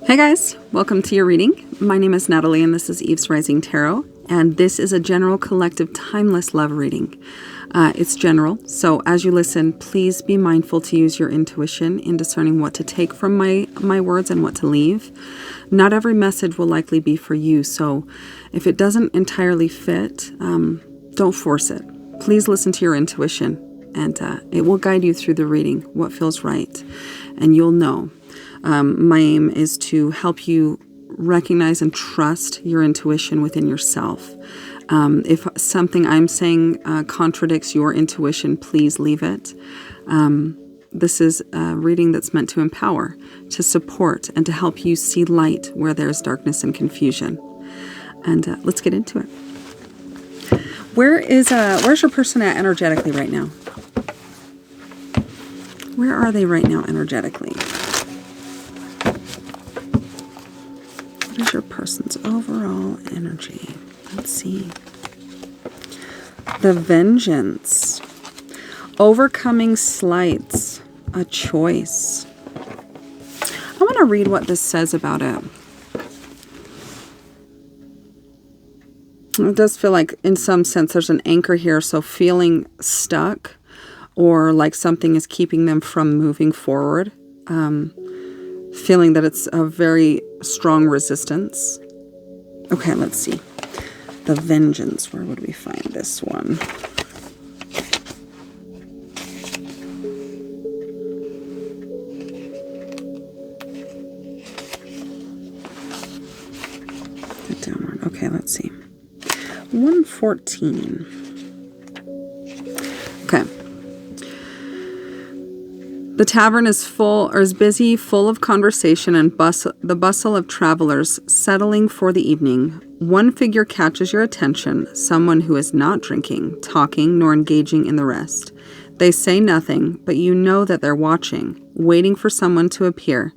Hey guys, welcome to your reading. My name is Natalie and this is Eve's Rising Tarot, and this is a general collective timeless love reading. It's general, so as you listen, please be mindful to use your intuition in discerning what to take from my words and what to leave. Not every message will likely be for you, so if it doesn't entirely fit, don't force it. Please listen to your intuition, and it will guide you through the reading, what feels right, and you'll know. My aim is to help you recognize and trust your intuition within yourself. If something I'm saying contradicts your intuition, please leave it. This is a reading that's meant to empower, to support, and to help you see light where there's darkness and confusion. And let's get into it. Where's your person at energetically right now? Where are they right now energetically? What is your person's overall energy? Let's see. The Vengeance. Overcoming slights. A choice. I want to read what this says about it. It does feel like, in some sense, there's an anchor here. So feeling stuck or like something is keeping them from moving forward. Feeling that it's a very strong resistance. Okay, let's see. The Vengeance. Where would we find this one? Downward. Okay, let's see. 114. Okay. The tavern is busy, full of conversation and the bustle of travelers settling for the evening. One figure catches your attention, someone who is not drinking, talking, nor engaging in the rest. They say nothing, but you know that they're watching, waiting for someone to appear,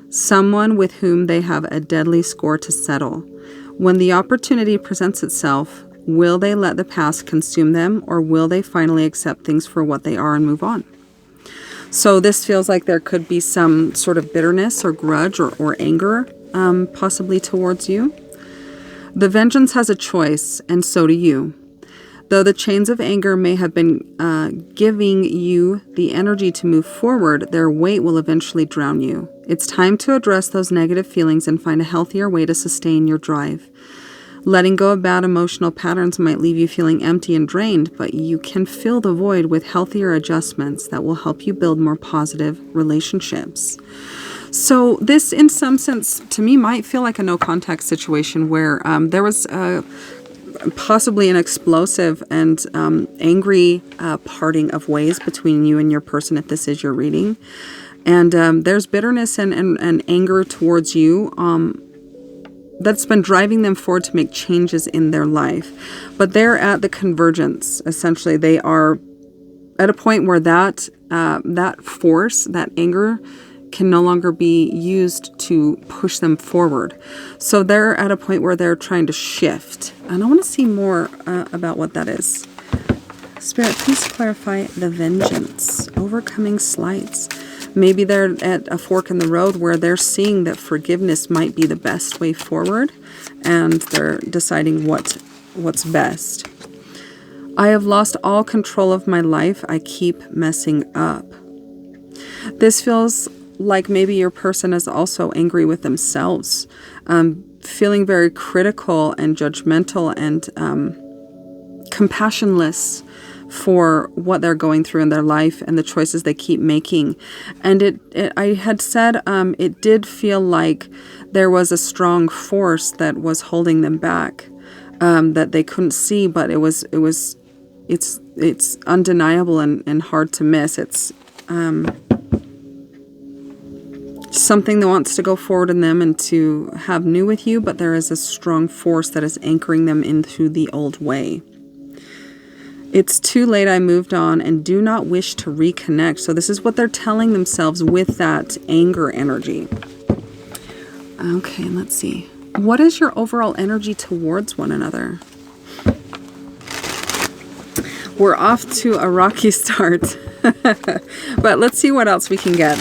someone with whom they have a deadly score to settle. When the opportunity presents itself, will they let the past consume them, or will they finally accept things for what they are and move on? So this feels like there could be some sort of bitterness or grudge or anger possibly towards you. The Vengeance has a choice, and so do you. Though the chains of anger may have been giving you the energy to move forward, their weight will eventually drown you. It's time to address those negative feelings and find a healthier way to sustain your drive. Letting go of bad emotional patterns might leave you feeling empty and drained, but you can fill the void with healthier adjustments that will help you build more positive relationships. So this, in some sense, to me, might feel like a no-contact situation where there was possibly an explosive and angry parting of ways between you and your person, if this is your reading. And there's bitterness and anger towards you that's been driving them forward to make changes in their life. But they're at the convergence. Essentially, they are at a point where that force, that anger, can no longer be used to push them forward. So they're at a point where they're trying to shift. And I want to see more about what that is. Spirit, please clarify the Vengeance. Overcoming slights. Maybe they're at a fork in the road where they're seeing that forgiveness might be the best way forward, and they're deciding what's best. I have lost all control of my life. I keep messing up. This feels like maybe your person is also angry with themselves, feeling very critical and judgmental and compassionless for what they're going through in their life and the choices they keep making. And I had said it did feel like there was a strong force that was holding them back, that they couldn't see, but it's undeniable and hard to miss. It's something that wants to go forward in them and to have new with you, but there is a strong force that is anchoring them into the old way. It's too late, I moved on and do not wish to reconnect. So this is what they're telling themselves with that anger energy. Okay, let's see. What is your overall energy towards one another? We're off to a rocky start. But let's see what else we can get.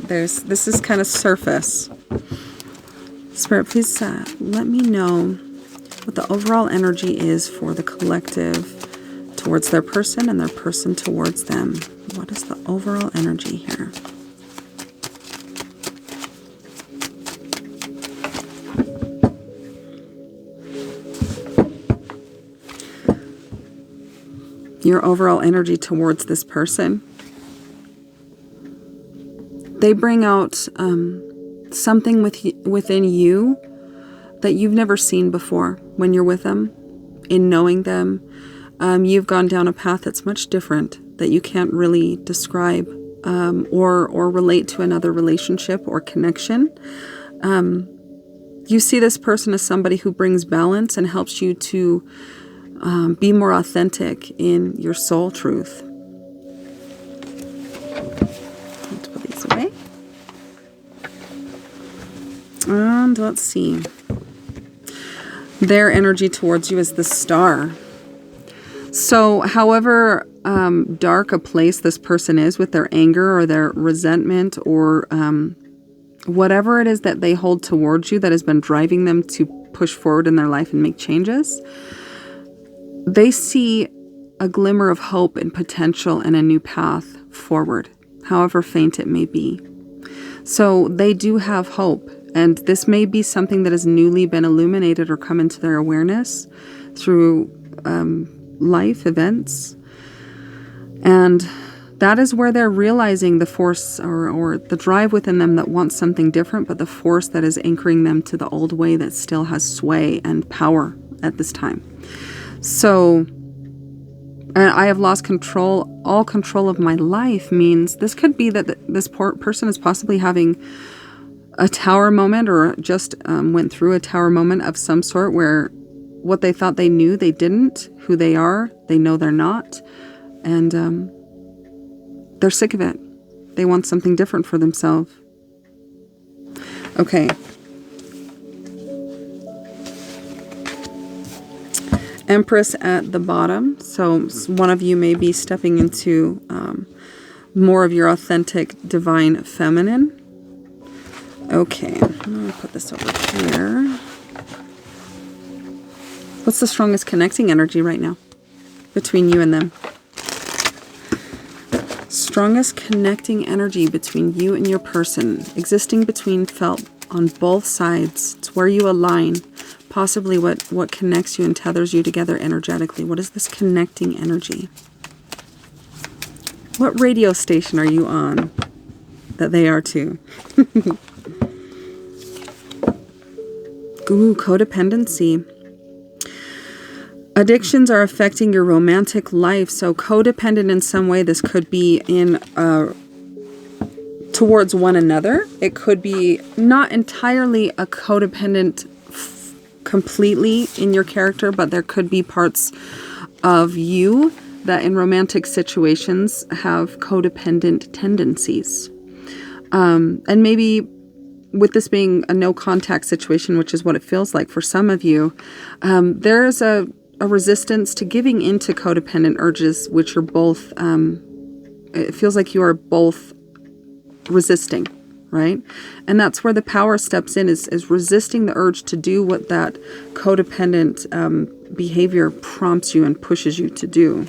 This is kind of surface. Spirit, please let me know what the overall energy is for the collective towards their person and their person towards them. What is the overall energy here? Your overall energy towards this person. They bring out something within you that you've never seen before when you're with them, in knowing them. You've gone down a path that's much different, that you can't really describe or relate to another relationship or connection. You see this person as somebody who brings balance and helps you to be more authentic in your soul truth. Let's put these away. And let's see. Their energy towards you is the Star. So however dark a place this person is with their anger or their resentment or whatever it is that they hold towards you that has been driving them to push forward in their life and make changes, they see a glimmer of hope and potential and a new path forward, however faint it may be. So they do have hope, and this may be something that has newly been illuminated or come into their awareness through life events. And that is where they're realizing the force or the drive within them that wants something different, but the force that is anchoring them to the old way that still has sway and power at this time. So, I have lost control. All control of my life means this could be that this person is possibly having a tower moment or just went through a tower moment of some sort where what they thought they knew, they didn't. Who they are, they know they're not. And they're sick of it. They want something different for themselves. Okay. Empress at the bottom. So one of you may be stepping into more of your authentic divine feminine. Okay, I'm going to put this over here. What's the strongest connecting energy right now between you and them? Strongest connecting energy between you and your person, existing between, felt on both sides. It's where you align, possibly what connects you and tethers you together energetically. What is this connecting energy? What radio station are you on that they are too? Ooh, codependency. Addictions are affecting your romantic life. So codependent in some way, this could be in towards one another. It could be not entirely a codependent completely in your character, but there could be parts of you that in romantic situations have codependent tendencies. And maybe with this being a no contact situation, which is what it feels like for some of you, there's a resistance to giving into codependent urges, which are both, it feels like you are both resisting, right? And that's where the power steps in, is resisting the urge to do what that codependent behavior prompts you and pushes you to do.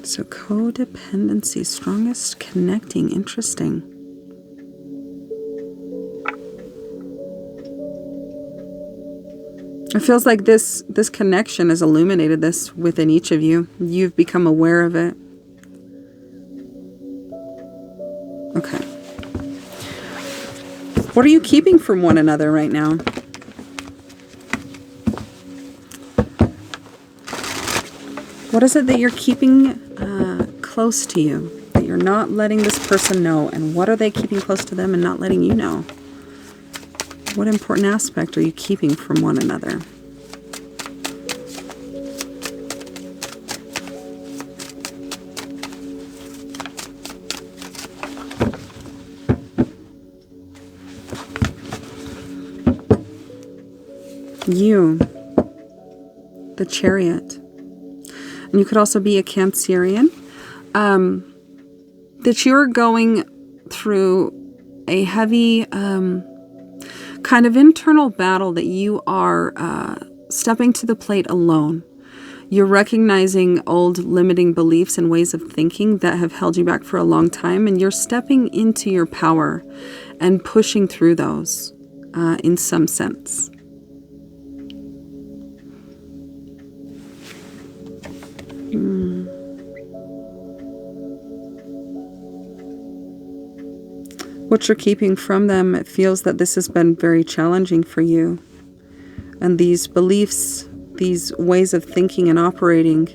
So codependency, strongest connecting, interesting. It feels like this connection has illuminated this within each of you. You've become aware of it. Okay. What are you keeping from one another right now? What is it that you're keeping close to you, that you're not letting this person know? And what are they keeping close to them and not letting you know? What important aspect are you keeping from one another? You, the Chariot. And you could also be a Cancerian. That you're going through a heavy kind of internal battle that you are stepping to the plate alone. You're recognizing old limiting beliefs and ways of thinking that have held you back for a long time, and you're stepping into your power and pushing through those in some sense. What you're keeping from them, it feels that this has been very challenging for you. And these beliefs, these ways of thinking and operating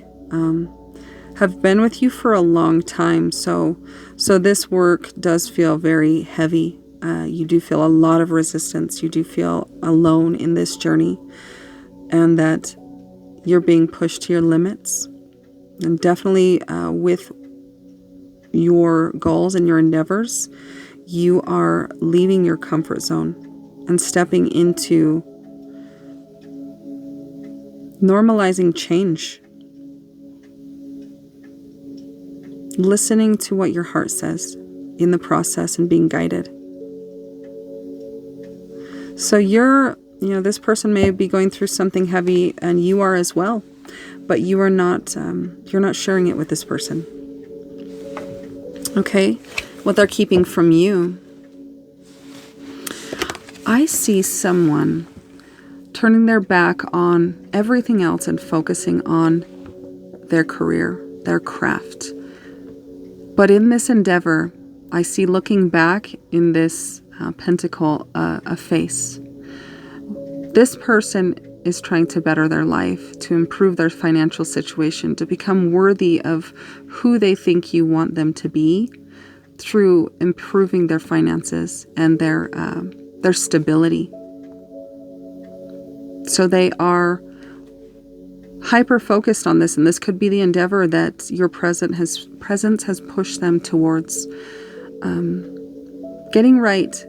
have been with you for a long time. So this work does feel very heavy. You do feel a lot of resistance. You do feel alone in this journey, and that you're being pushed to your limits. And definitely with your goals and your endeavors, you are leaving your comfort zone and stepping into normalizing change. Listening to what your heart says in the process and being guided. So this person may be going through something heavy, and you are as well, but you are not, you're not sharing it with this person. Okay? What they're keeping from you. I see someone turning their back on everything else and focusing on their career, their craft. But in this endeavor, I see looking back in this pentacle a face. This person is trying to better their life, to improve their financial situation, to become worthy of who they think you want them to be through improving their finances and their stability. So they are hyper-focused on this, and this could be the endeavor that your presence has pushed them towards getting right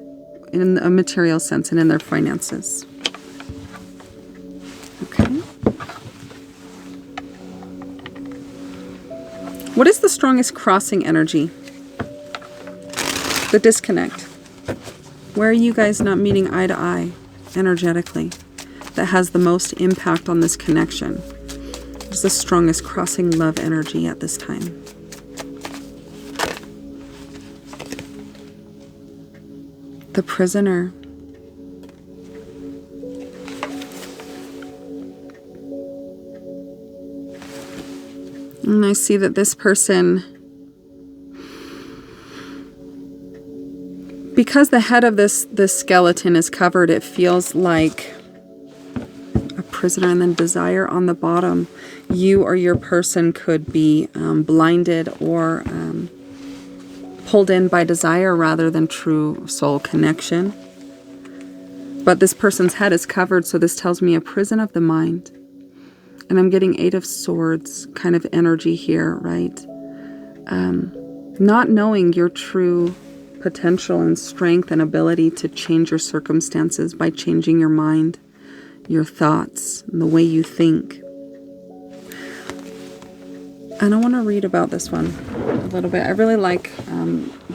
in a material sense and in their finances. Okay. What is the strongest crossing energy? The disconnect. Where are you guys not meeting eye to eye energetically? That has the most impact on this connection. What's the strongest crossing love energy at this time? The prisoner. And I see that this person, because the head of this skeleton is covered, it feels like a prisoner, and then desire on the bottom. You or your person could be blinded or pulled in by desire rather than true soul connection. But this person's head is covered, so this tells me a prison of the mind. And I'm getting 8 of Swords kind of energy here, right? Not knowing your true potential and strength and ability to change your circumstances by changing your mind, your thoughts, and the way you think. And I want to read about this one a little bit. I really like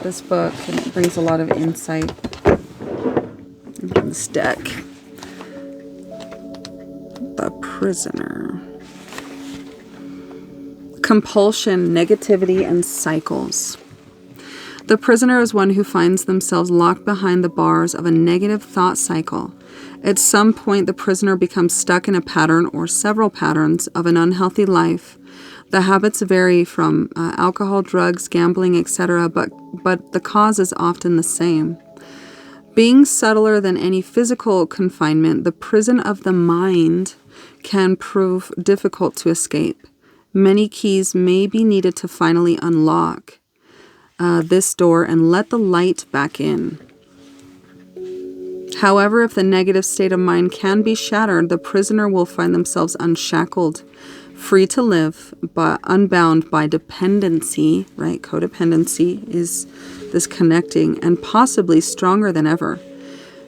this book, and it brings a lot of insight in this deck. The Prisoner. Compulsion, negativity, and cycles. The prisoner is one who finds themselves locked behind the bars of a negative thought cycle. At some point, the prisoner becomes stuck in a pattern or several patterns of an unhealthy life. The habits vary from alcohol, drugs, gambling, etc., but the cause is often the same. Being subtler than any physical confinement, the prison of the mind can prove difficult to escape. Many keys may be needed to finally unlock this door and let the light back in. However, if the negative state of mind can be shattered, the prisoner will find themselves unshackled, free to live, but unbound by dependency, right? Codependency is this connecting, and possibly stronger than ever.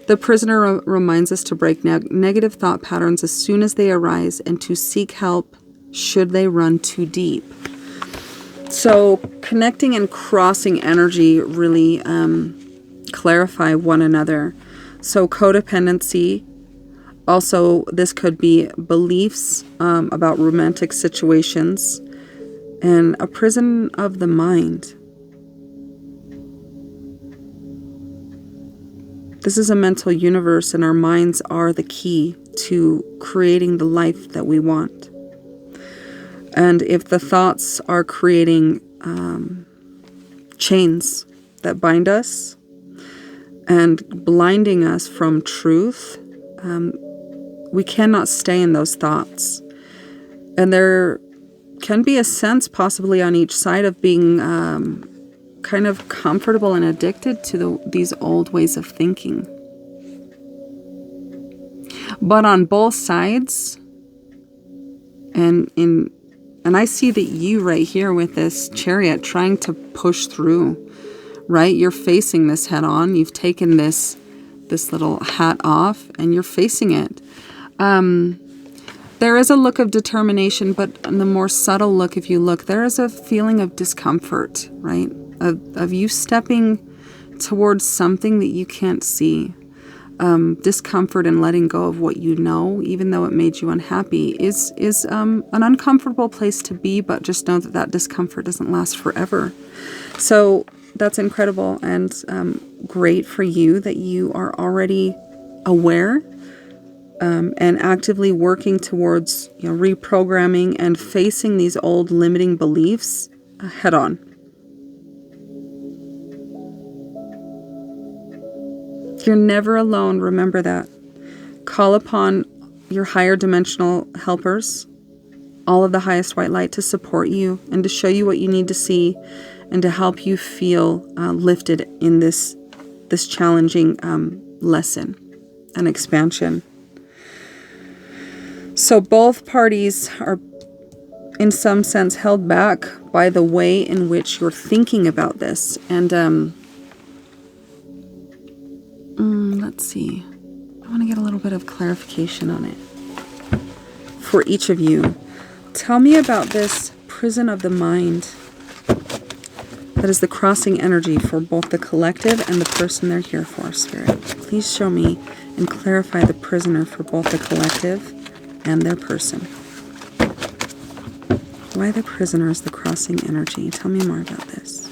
The prisoner reminds us to break negative thought patterns as soon as they arise and to seek help should they run too deep. So connecting and crossing energy really clarify one another. So codependency. Also, this could be beliefs about romantic situations, and a prison of the mind. This is a mental universe, and our minds are the key to creating the life that we want. And if the thoughts are creating chains that bind us and blinding us from truth, we cannot stay in those thoughts. And there can be a sense possibly on each side of being kind of comfortable and addicted to these old ways of thinking. But on both sides, and I see that you right here with this Chariot trying to push through, right? You're facing this head on. You've taken this little hat off and you're facing it. There is a look of determination, but in the more subtle look, if you look, there is a feeling of discomfort, right? Of you stepping towards something that you can't see. Discomfort and letting go of what you know, even though it made you unhappy, is an uncomfortable place to be, but just know that discomfort doesn't last forever. So that's incredible and great for you that you are already aware and actively working towards reprogramming and facing these old limiting beliefs head on. You're never alone, remember that. Call upon your higher dimensional helpers, all of the highest white light, to support you and to show you what you need to see and to help you feel lifted in this challenging lesson and expansion. So both parties are in some sense held back by the way in which you're thinking about this. And let's see. I want to get a little bit of clarification on it. For each of you, tell me about this prison of the mind. That is the crossing energy for both the collective and the person they're here for, Spirit. Please show me and clarify the prisoner for both the collective and their person. Why the prisoner is the crossing energy? Tell me more about this.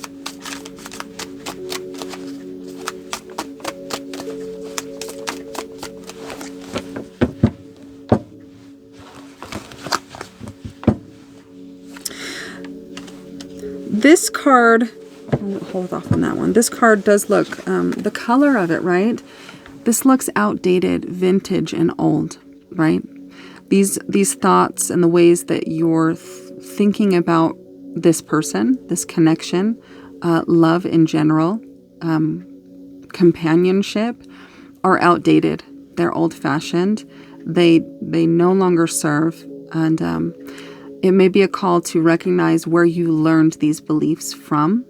This card, I'll hold off on that one. This card does look, the color of it, right? This looks outdated, vintage, and old, right? These thoughts and the ways that you're thinking about this person, this connection, love in general, companionship, are outdated. They're old-fashioned. They no longer serve, and it may be a call to recognize where you learned these beliefs from.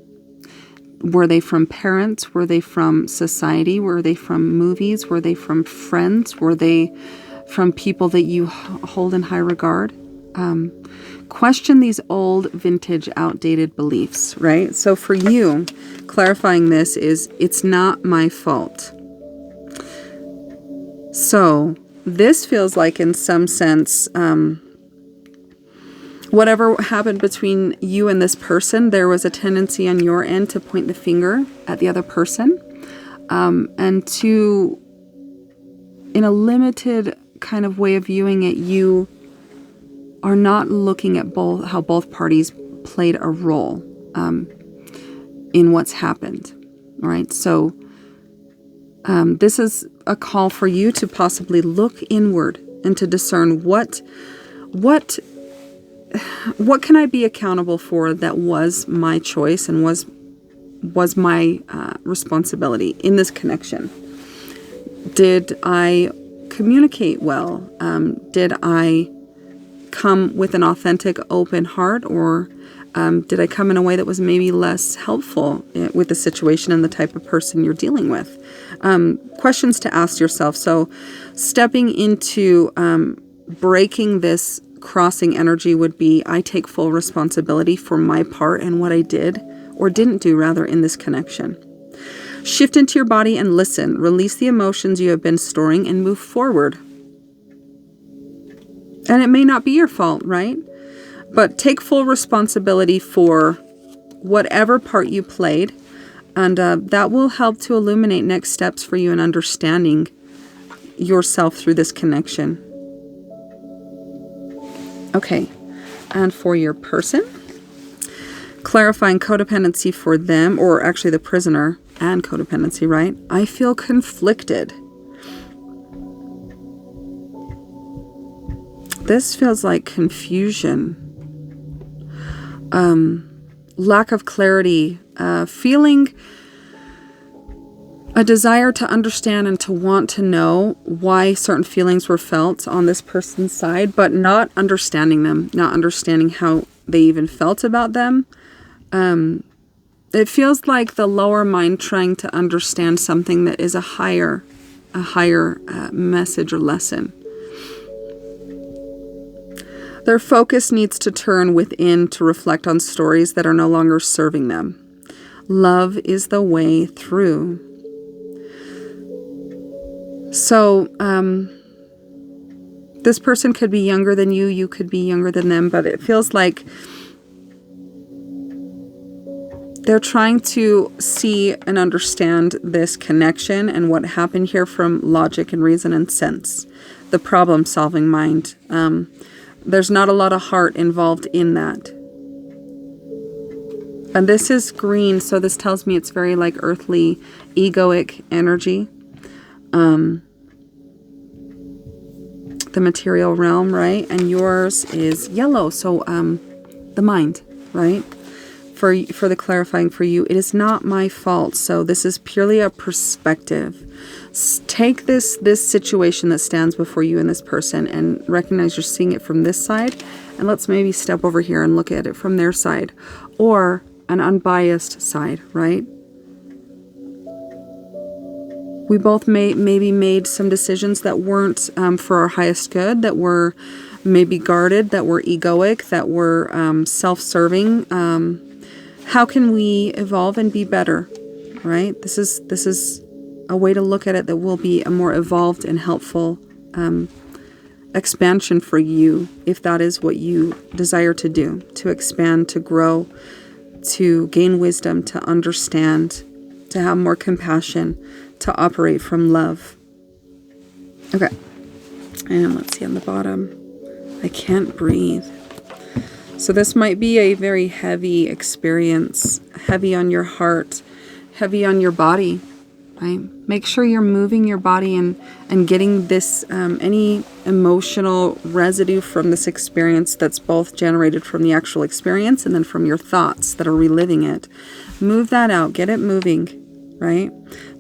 Were they from parents? Were they from society? Were they from movies? Were they from friends? Were they from people that you hold in high regard? Question these old, vintage, outdated beliefs, right? So for you, clarifying this is, it's not my fault. So this feels like, in some sense, whatever happened between you and this person, there was a tendency on your end to point the finger at the other person, and to, in a limited kind of way of viewing it, you are not looking at how both parties played a role in what's happened. All right, so this is a call for you to possibly look inward and to discern what can I be accountable for that was my choice and was my responsibility in this connection. Did I communicate well? Did I come with an authentic, open heart, or did I come in a way that was maybe less helpful with the situation and the type of person you're dealing with? Questions to ask yourself. So stepping into breaking this crossing energy would be, I take full responsibility for my part and what I did, or didn't do rather, in this connection. Shift into your body and listen. Release the emotions you have been storing and move forward. And it may not be your fault, right? But take full responsibility for whatever part you played. And that will help to illuminate next steps for you in understanding yourself through this connection. Okay. And for your person, clarifying codependency for them, or actually the prisoner and codependency, right? I feel conflicted. This feels like confusion, lack of clarity, feeling a desire to understand and to want to know why certain feelings were felt on this person's side, but not understanding them, not understanding how they even felt about them. It feels like the lower mind trying to understand something that is a higher message or lesson. Their focus needs to turn within to reflect on stories that are no longer serving them. Love is the way through. So, this person could be younger than you, you could be younger than them, but it feels like they're trying to see and understand this connection and what happened here from logic and reason and sense, the problem-solving mind. There's not a lot of heart involved in that. And this is green, so this tells me it's very like earthly, egoic energy. The material realm, right? And yours is yellow, so the mind, right? For the clarifying for you, it is not my fault. So this is purely a perspective. Take this situation that stands before you and this person and recognize you're seeing it from this side. And let's maybe step over here and look at it from their side, or an unbiased side, right? We both maybe made some decisions that weren't for our highest good, that were maybe guarded, that were egoic, that were self-serving. How can we evolve and be better, right? This is a way to look at it that will be a more evolved and helpful expansion for you, if that is what you desire to do, to expand, to grow, to gain wisdom, to understand, to have more compassion, to operate from love. Okay. And let's see on the bottom. I can't breathe. So this might be a very heavy experience, heavy on your heart, heavy on your body, right? Make sure you're moving your body and getting this, any emotional residue from this experience that's both generated from the actual experience and then from your thoughts that are reliving it. Move that out, get it moving, right?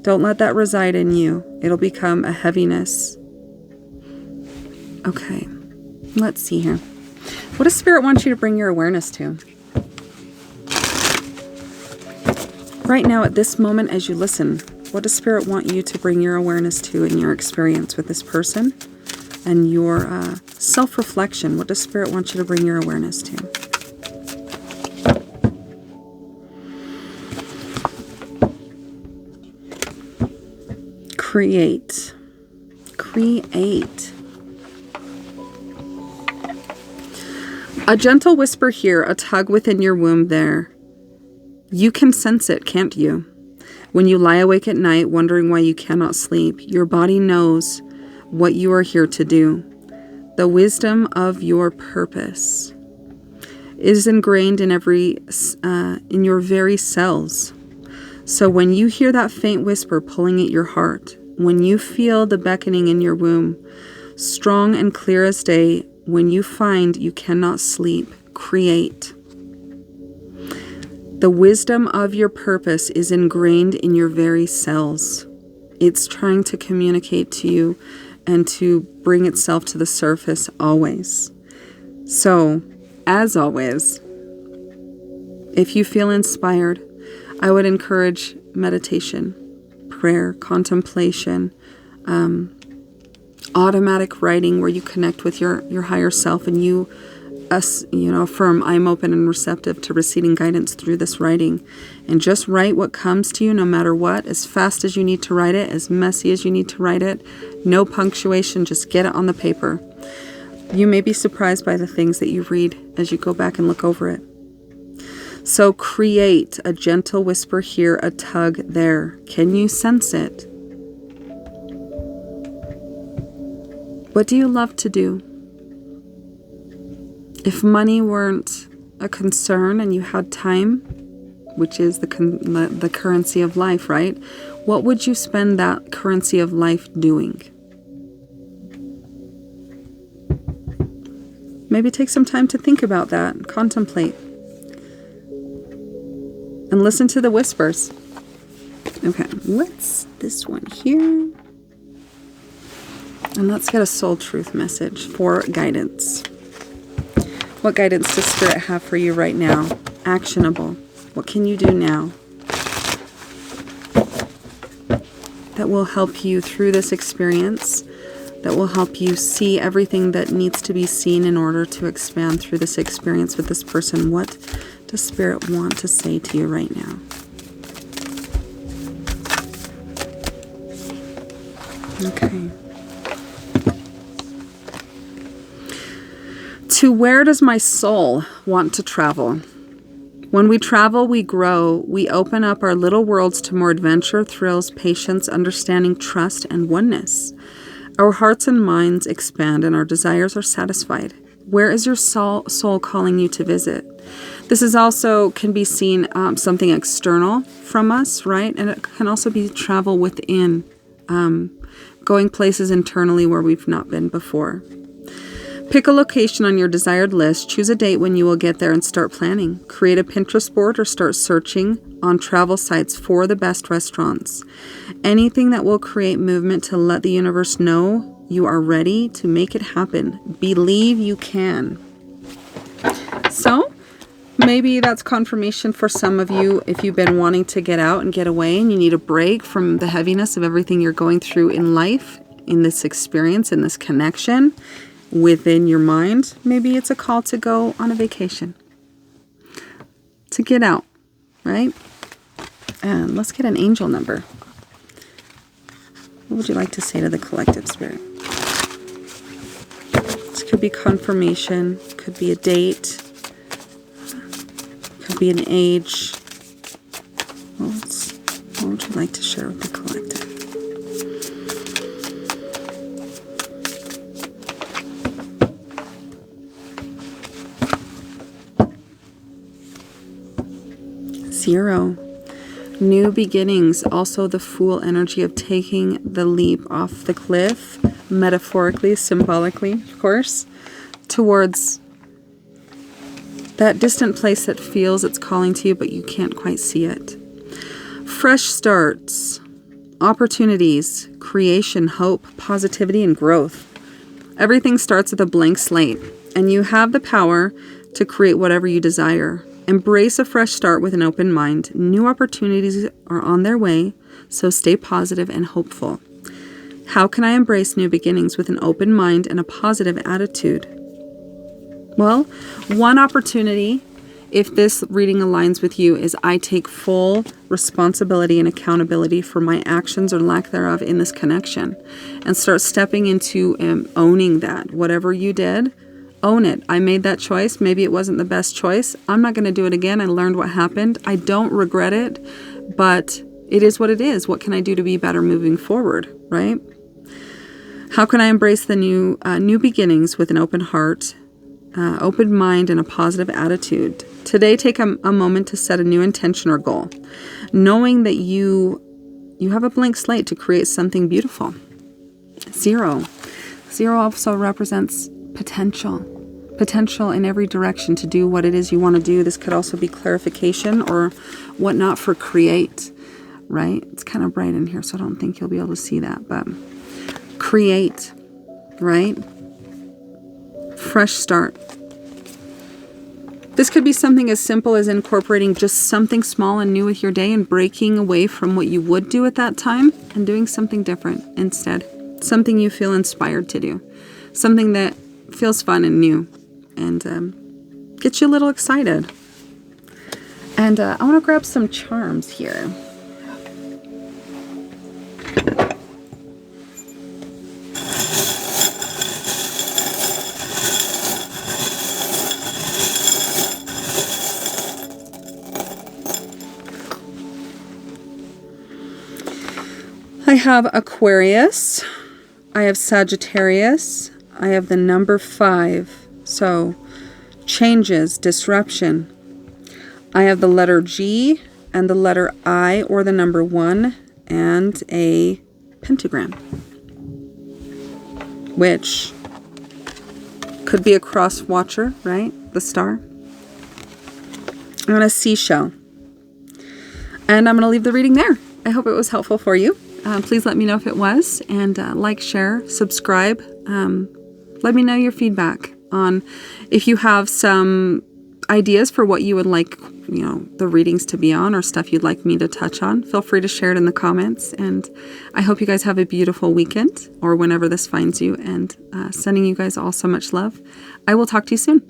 Don't let that reside in you. It'll become a heaviness. Okay, let's see here. What does Spirit want you to bring your awareness to? Right now, at this moment, as you listen, what does Spirit want you to bring your awareness to in your experience with this person and your self-reflection? What does Spirit want you to bring your awareness to? Create. Create. A gentle whisper here, a tug within your womb there. You can sense it, can't you? When you lie awake at night wondering why you cannot sleep, your body knows what you are here to do. The wisdom of your purpose is ingrained in in your very cells. So when you hear that faint whisper pulling at your heart, when you feel the beckoning in your womb, strong and clear as day, when you find you cannot sleep, create. The wisdom of your purpose is ingrained in your very cells. It's trying to communicate to you and to bring itself to the surface always. So, as always, if you feel inspired, I would encourage meditation, prayer, contemplation, automatic writing where you connect with your higher self and you affirm, I'm open and receptive to receiving guidance through this writing. And just write what comes to you no matter what, as fast as you need to write it, as messy as you need to write it. No punctuation, just get it on the paper. You may be surprised by the things that you read as you go back and look over it. So create a gentle whisper here, a tug there. Can you sense it? What do you love to do? If money weren't a concern and you had time, which is the currency of life, right? What would you spend that currency of life doing? Maybe take some time to think about that, contemplate, and listen to the whispers. Okay, what's this one here? And let's get a soul truth message for guidance. What guidance does Spirit have for you right now? Actionable. What can you do now that will help you through this experience, that will help you see everything that needs to be seen in order to expand through this experience with this person? What does Spirit want to say to you right now? Okay. To where does my soul want to travel? When we travel, we grow. We open up our little worlds to more adventure, thrills, patience, understanding, trust, and oneness. Our hearts and minds expand and our desires are satisfied. Where is your soul calling you to visit? This is also can be seen something external from us, right? And it can also be travel within, going places internally where we've not been before. Pick a location on your desired list, choose a date when you will get there and start planning. Create a Pinterest board or start searching on travel sites for the best restaurants. Anything that will create movement to let the universe know you are ready to make it happen. Believe you can. So, maybe that's confirmation for some of you if you've been wanting to get out and get away and you need a break from the heaviness of everything you're going through in life, in this experience, in this connection. Within your mind, maybe it's a call to go on a vacation, to get out, right? And let's get an angel number. What would you like to say to the collective Spirit? This could be confirmation, could be a date, could be an age. What would you like to share with the collective? Zero. New beginnings, also the Fool energy of taking the leap off the cliff, metaphorically, symbolically, of course, towards that distant place that feels it's calling to you, but you can't quite see it. Fresh starts, opportunities, creation, hope, positivity, and growth. Everything starts with a blank slate, and you have the power to create whatever you desire. Embrace a fresh start with an open mind. New opportunities are on their way, so stay positive and hopeful. How can I embrace new beginnings with an open mind and a positive attitude? Well, one opportunity, if this reading aligns with you, is I take full responsibility and accountability for my actions or lack thereof in this connection and start stepping into owning that. Whatever you did, own it. I made that choice. Maybe it wasn't the best choice. I'm not going to do it again. I learned what happened. I don't regret it, but it is what it is. What can I do to be better moving forward, right? How can I embrace the new beginnings with an open heart, open mind, and a positive attitude? Today, take a moment to set a new intention or goal, knowing that you have a blank slate to create something beautiful. Zero. Zero also represents potential in every direction to do what it is you want to do. This could also be clarification or whatnot for create, right? It's kind of bright in here, so I don't think you'll be able to see that, but create, right? Fresh start. This could be something as simple as incorporating just something small and new with your day and breaking away from what you would do at that time and doing something different instead. Something you feel inspired to do. Something that feels fun and new. and get you a little excited. And I want to grab some charms here. I have Aquarius, I have Sagittarius, I have the number 5, so changes, disruption. I have the letter G and the letter I, or the number 1, and a pentagram, which could be a cross watcher, right? The star. And a seashell. And I'm going to leave the reading there. I hope it was helpful for you. Please let me know if it was, and like, share, subscribe. Let me know your feedback on if you have some ideas for what you would like, the readings to be on, or stuff you'd like me to touch on. Feel free to share it in the comments, and I hope you guys have a beautiful weekend, or whenever this finds you, and sending you guys all so much love. I will talk to you soon.